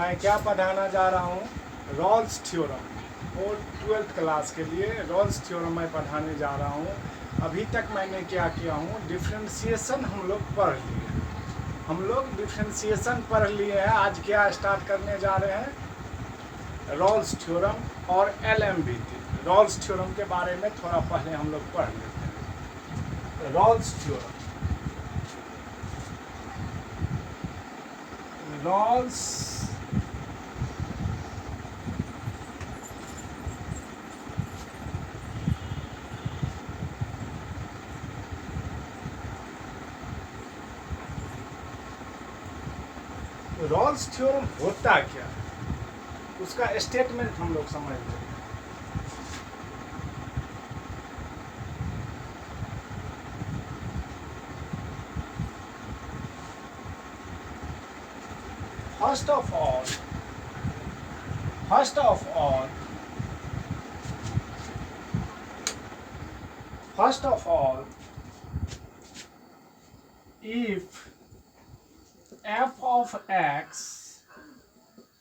मैं क्या पढ़ाना जा रहा हूँ, रॉल्स थ्योरम। और 12th क्लास के लिए रॉल्स थ्योरम मैं पढ़ाने जा रहा हूँ। अभी तक मैंने क्या किया हूँ, डिफ्रेंशिएशन हम लोग पढ़ लिए हैं। हम लोग डिफ्रेंशिएशन पढ़ लिए हैं। आज क्या स्टार्ट करने जा रहे हैं, रॉल्स थ्योरम और LMBT। रॉल्स थ्योरम के बारे में थोड़ा पहले हम लोग पढ़ लेते हैं। रॉल्स थ्योरम, रॉल्स थ्योरम होता क्या है, उसका स्टेटमेंट हम लोग समझ लेते हैं। First of all, if f of x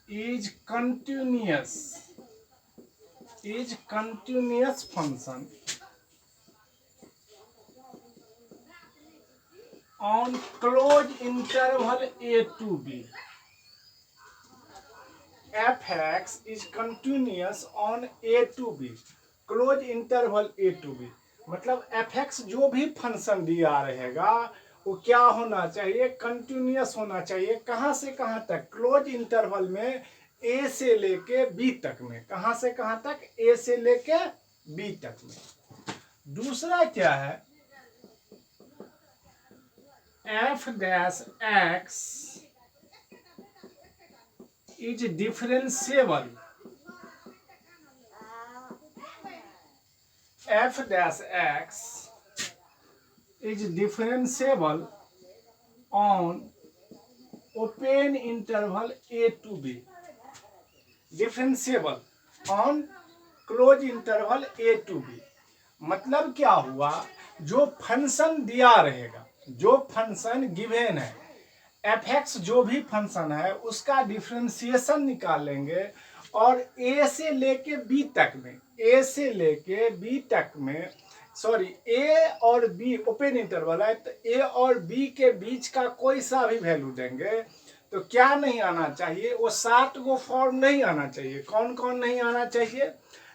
is continuous function on closed interval a to b, fx is continuous on a to b, close interval a to b। मतलब fx जो भी फंक्शन दिया रहेगा वो क्या होना चाहिए, कंटिन्यूअस होना चाहिए। कहां से कहां तक, क्लोज इंटरवल में a से लेके b तक में। कहां से कहां तक, a से लेके b तक में। दूसरा क्या है, f dash x is differentiable, f dash x is differentiable on open interval a to b, differentiable on close interval a to b। मतलब क्या हुआ, जो फंक्शन दिया रहेगा, जो फंक्शन गिवन है, fx जो भी फंक्शन है उसका डिफरेंशिएशन निकालेंगे और a से लेके b तक में, a से लेके b तक में, सॉरी a और b ओपन इंटरवल है तो a और b के बीच का कोई सा भी वैल्यू देंगे तो क्या नहीं आना चाहिए, वो 7 गो फॉर्म नहीं आना चाहिए। कौन कौन नहीं आना चाहिए,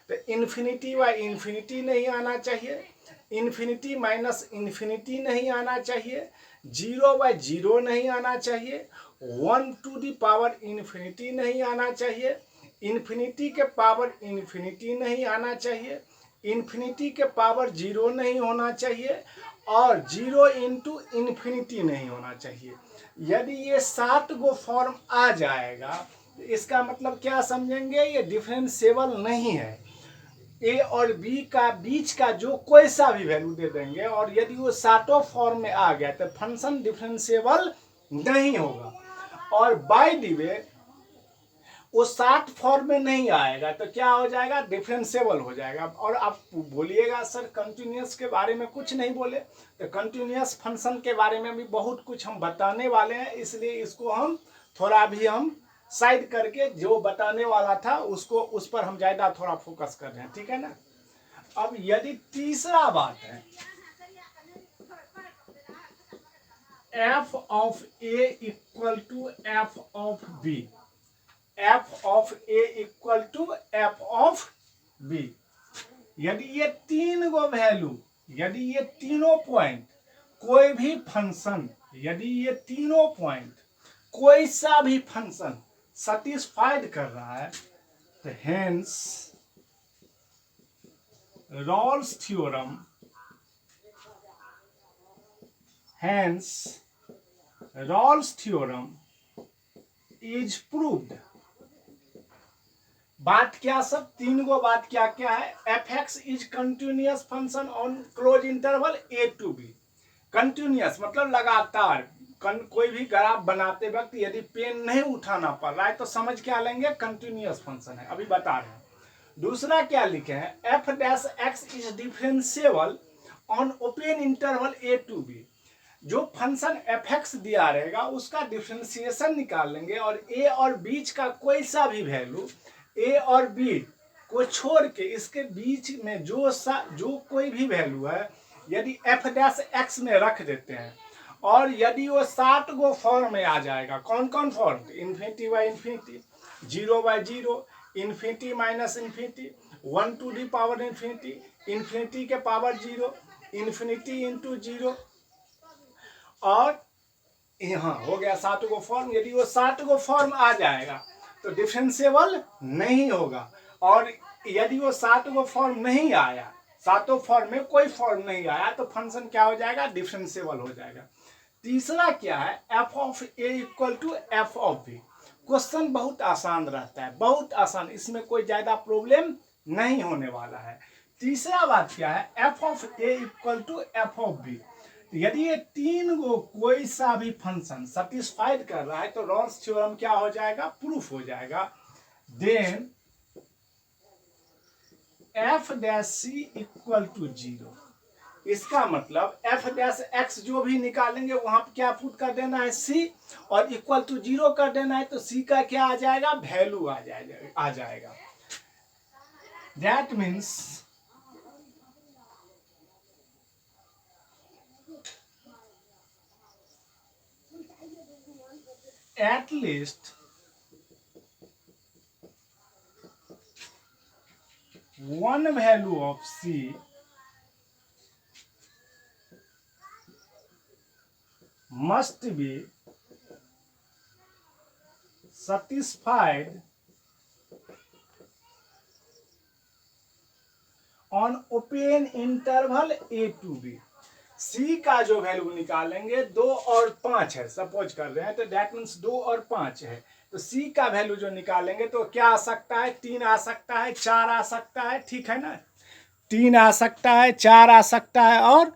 तो इन्फिनिटी बाय इन्फिनिटी नहीं आना चाहिए, इन्फिनिटी माइनस इन्फिनिटी नहीं आना चाहिए, 0 बाय 0 नहीं आना चाहिए, 1 टू द पावर इन्फिनिटी नहीं आना चाहिए, इन्फिनिटी के पावर इन्फिनिटी नहीं आना चाहिए, इन्फिनिटी के पावर 0 नहीं होना चाहिए और 0 इंटू इन्फिनिटी नहीं होना चाहिए। यदि ये 7 गो फॉर्म आ जाएगा तो इसका मतलब क्या समझेंगे, ये डिफरेंशिएबल नहीं है। ए और बी का बीच का जो कोई सा भी वैल्यू दे देंगे और यदि वो 7 फॉर्म में आ गया तो फंक्शन डिफरेंशिएबल नहीं होगा। और बाय द वे वो 7 फॉर्म में नहीं आएगा तो क्या हो जाएगा, डिफरेंशिएबल हो जाएगा। और आप बोलिएगा सर कंटिन्यूअस के बारे में कुछ नहीं बोले, तो कंटिन्यूअस फंक्शन के बारे में भी बहुत कुछ हम बताने वाले हैं, इसलिए इसको हम थोड़ा भी हम साइड करके जो बताने वाला था उसको, उस पर हम ज्यादा थोड़ा फोकस कर रहे हैं, ठीक है ना। अब यदि तीसरा बात है, f of a equal to f of b, f of a equal to f of b। यदि ये 3 गो वैल्यू, यदि ये तीनों पॉइंट कोई भी फंक्शन, यदि ये तीनों पॉइंट कोई सा भी फंक्शन सेटिस्फाइड कर रहा है तो hence Rolle's theorem, hence Rolle's theorem is proved. बात क्या, सब 3 गो बात क्या क्या है, fx is continuous function on close interval a to b। Continuous मतलब लगातार, कोई भी ग्राफ बनाते वक्त यदि पेन नहीं उठाना पड़ रहा है तो समझ क्या लेंगे, कंटिन्यूअस फंक्शन है, अभी बता रहे हैं। दूसरा क्या लिखे हैं, f dash x is differentiable on open interval a to b। जो फंक्शन एफ एक्स दिया रहेगा उसका डिफरेंशिएशन निकाल लेंगे और ए और बीच का कोई सा भी वैल्यू ए और बी को छोड़ के इसके बीच में जो कोई भी वैल्यू है यदि एफ डैश एक्स में रख देते हैं और यदि वो 60 गो फॉर्म में आ जाएगा, कौन कौन form, infinity by infinity, 0 by 0, infinity minus infinity, 1 to the power infinity, infinity के पावर 0, इन्फिनिटी इंटू 0, और यहाँ हो गया 7 गो फॉर्म। यदि वो 7 गो फॉर्म आ जाएगा तो डिफरेंशिएबल नहीं होगा, और यदि वो 7 गो फॉर्म नहीं आया, सातों फॉर्म में कोई फॉर्म नहीं आया, तो फंक्शन क्या हो जाएगा, डिफरेंशिएबल हो जाएगा। तीसरा क्या है, F of A equal to F of B. Question बहुत आसान रहता है, बहुत आसान, इसमें कोई ज्यादा प्रॉब्लम नहीं होने वाला है। तीसरा बात क्या है, F of A equal to F of B. यदि ये तीन गो कोई सा भी फंक्शन सेटिस्फाइड कर रहा है तो रॉल्स थ्योरम क्या हो जाएगा, प्रूफ हो जाएगा। Then F dash C equal to 0। इसका मतलब एफ डैश एक्स जो भी निकालेंगे वहां पर क्या पुट कर देना है, सी, और इक्वल टू 0 कर देना है, तो सी का क्या आ जाएगा, वैल्यू आ जाएगा। That means at least one value of C must be satisfied on open interval A to B। सी का जो वैल्यू निकालेंगे 2 और 5 है, सपोज कर रहे हैं, तो दैट मीन्स 2 और 5 है, तो सी का वैल्यू जो निकालेंगे तो क्या आ सकता है, 3 आ सकता है, 4 आ सकता है, ठीक है ना, 3 आ सकता है, 4 आ सकता है और